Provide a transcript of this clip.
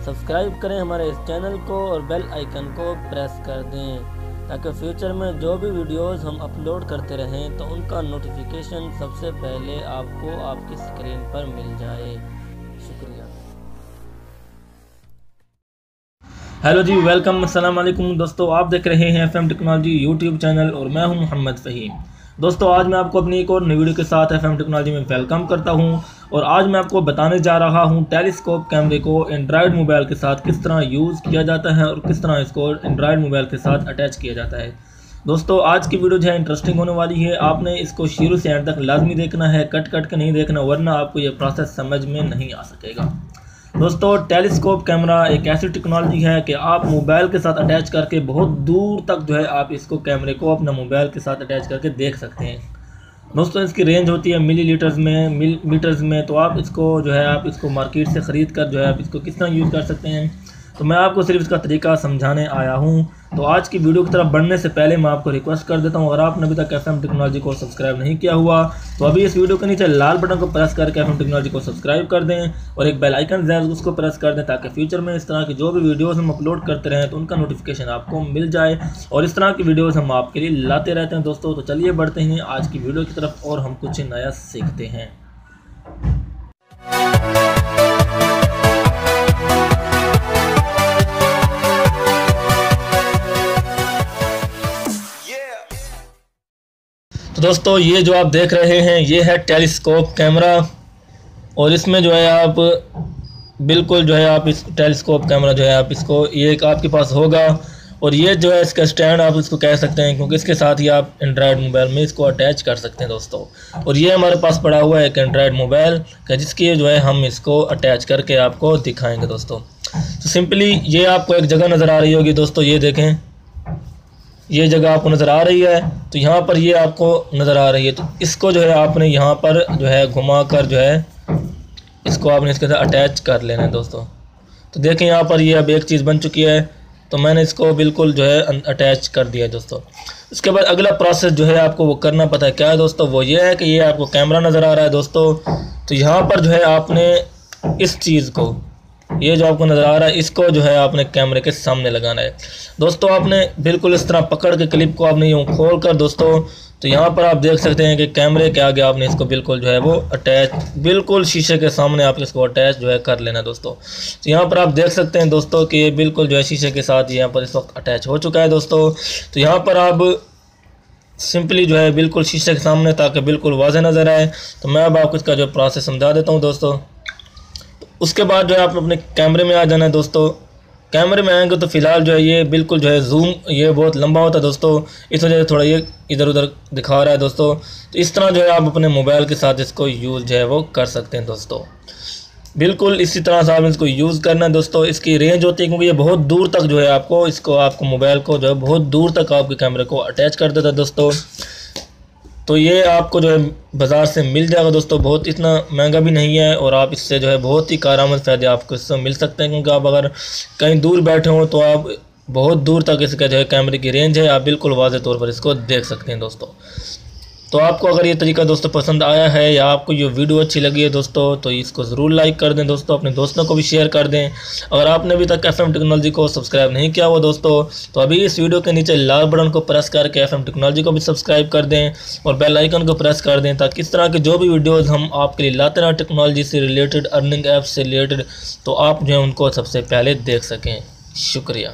Subscribe करें हमारे इस चैनल को और बेल आइकन को प्रेस कर दें ताकि फ्यूचर में जो भी वीडियोस हम अपलोड करते रहें तो उनका नोटिफिकेशन सबसे पहले आपको आपकी स्क्रीन पर मिल जाए। शुक्रिया। हेलो जी, वेलकम, अस्सलाम वालेकुम दोस्तों। आप देख रहे हैं FM टेक्नोलॉजी यूट्यूब चैनल और मैं हूं मोहम्मद फ़हीम। दोस्तों, आज मैं आपको अपनी एक और नई वीडियो के साथ FM टेक्नोलॉजी में वेलकम करता हूं और आज मैं आपको बताने जा रहा हूं टेलीस्कोप कैमरे को एंड्रॉयड मोबाइल के साथ किस तरह यूज़ किया जाता है और किस तरह इसको एंड्रॉयड मोबाइल के साथ अटैच किया जाता है। दोस्तों, आज की वीडियो जो है इंटरेस्टिंग होने वाली है। आपने इसको शुरू से एंड तक लाजमी देखना है, कट के नहीं देखना, वरना आपको ये प्रोसेस समझ में नहीं आ सकेगा। दोस्तों, टेलीस्कोप कैमरा एक ऐसी टेक्नोलॉजी है कि आप मोबाइल के साथ अटैच करके बहुत दूर तक जो है आप इसको कैमरे को अपना मोबाइल के साथ अटैच करके देख सकते हैं। दोस्तों, इसकी रेंज होती है मिलीलीटर्स में, मीटर्स में। तो आप इसको जो है आप इसको मार्केट से ख़रीद कर जो है आप इसको किस तरह यूज़ कर सकते हैं, तो मैं आपको सिर्फ इसका तरीका समझाने आया हूँ। तो आज की वीडियो की तरफ बढ़ने से पहले मैं आपको रिक्वेस्ट कर देता हूँ, अगर आपने अभी तक FM टेक्नोलॉजी को सब्सक्राइब नहीं किया हुआ तो अभी इस वीडियो के नीचे लाल बटन को प्रेस करके FM टेक्नोलॉजी को सब्सक्राइब कर दें और एक बेल आइकन है उसको प्रेस कर दें ताकि फ्यूचर में इस तरह की जो भी वीडियोज़ हम अपलोड करते रहें तो उनका नोटिफिकेशन आपको मिल जाए और इस तरह की वीडियोज़ हम आपके लिए लाते रहते हैं। दोस्तों, तो चलिए बढ़ते हैं आज की वीडियो की तरफ और हम कुछ नया सीखते हैं। तो दोस्तों, ये जो आप देख रहे हैं ये है टेलीस्कोप कैमरा और इसमें जो है आप बिल्कुल जो है आप इस टेलीस्कोप कैमरा जो है आप इसको ये एक आपके पास होगा और ये जो है इसका स्टैंड आप इसको कह सकते हैं, क्योंकि इसके साथ ही आप एंड्रॉयड मोबाइल में इसको अटैच कर सकते हैं दोस्तों। और ये हमारे पास पड़ा हुआ है एक एंड्रॉयड मोबाइल का, जिसकी जो है हम इसको अटैच करके आपको दिखाएंगे दोस्तों। तो सिंपली ये आपको एक जगह नज़र आ रही होगी दोस्तों, ये देखें, ये जगह आपको नज़र आ रही है। तो यहाँ पर ये आपको नज़र आ रही है, तो इसको जो है आपने यहाँ पर जो है घुमा कर जो है इसको आपने इसके साथ अटैच कर लेना है दोस्तों। तो देखें यहाँ पर ये अब एक चीज़ बन चुकी है, तो मैंने इसको बिल्कुल जो है अटैच कर दिया है दोस्तों। इसके बाद अगला प्रोसेस जो है आपको वो करना पता है क्या है दोस्तों, वो ये है कि ये आपको कैमरा नज़र आ रहा है दोस्तों। तो यहाँ पर जो है आपने इस चीज़ को, ये जो आपको नज़र आ रहा है, इसको जो है आपने कैमरे के सामने लगाना है दोस्तों। आपने बिल्कुल इस तरह पकड़ के क्लिप को आपने यूँ खोल कर दोस्तों, तो यहाँ पर आप देख सकते हैं कि कैमरे के आगे आपने इसको बिल्कुल जो है वो अटैच, बिल्कुल शीशे के सामने आप इसको अटैच जो है कर लेना दोस्तों। तो यहाँ पर आप देख सकते हैं दोस्तों कि ये बिल्कुल जो है शीशे के साथ यहाँ पर इस वक्त अटैच हो चुका है दोस्तों। तो यहाँ पर आप सिंपली जो है बिल्कुल शीशे के सामने, ताकि बिल्कुल वाज़ेह नज़र आए। तो मैं अब आपको इसका जो प्रोसेस समझा देता हूँ दोस्तों। उसके बाद जो है आप अपने कैमरे में आ जाना है दोस्तों। कैमरे में आएंगे तो फ़िलहाल जो है ये बिल्कुल जो है जूम ये बहुत लंबा होता है दोस्तों, इस वजह से थोड़ा ये इधर उधर दिखा रहा है दोस्तों। तो इस तरह जो है आप अपने मोबाइल के साथ इसको यूज़ जो है वो कर सकते हैं दोस्तों। बिल्कुल इसी तरह से आप इसको यूज़ करना है दोस्तों। इसकी रेंज होती है क्योंकि ये बहुत दूर तक जो है आपको मोबाइल को जो है बहुत दूर तक आपके कैमरे को अटैच कर देता है दोस्तों। तो ये आपको जो है बाज़ार से मिल जाएगा दोस्तों, बहुत इतना महंगा भी नहीं है और आप इससे जो है बहुत ही कारआमद फ़ायदे आपको इससे मिल सकते हैं, क्योंकि आप अगर कहीं दूर बैठे हों तो आप बहुत दूर तक इसका जो है कैमरे की रेंज है, आप बिल्कुल वाज़ेह तौर पर इसको देख सकते हैं दोस्तों। तो आपको अगर ये तरीका दोस्तों पसंद आया है या आपको ये वीडियो अच्छी लगी है दोस्तों, तो इसको ज़रूर लाइक कर दें दोस्तों, अपने दोस्तों को भी शेयर कर दें। अगर आपने अभी तक FM टेक्नोलॉजी को सब्सक्राइब नहीं किया हुआ दोस्तों, तो अभी इस वीडियो के नीचे लाल बटन को प्रेस करके FM टेक्नोलॉजी को भी सब्सक्राइब कर दें और बेल आइकन को प्रेस कर दें, ताकि इस तरह के जो भी वीडियोज़ हम आपके लिए लाते रहें टेक्नोलॉजी से रिलेटेड, अर्निंग ऐप से रिलेटेड, तो आप जो है उनको सबसे पहले देख सकें। शुक्रिया।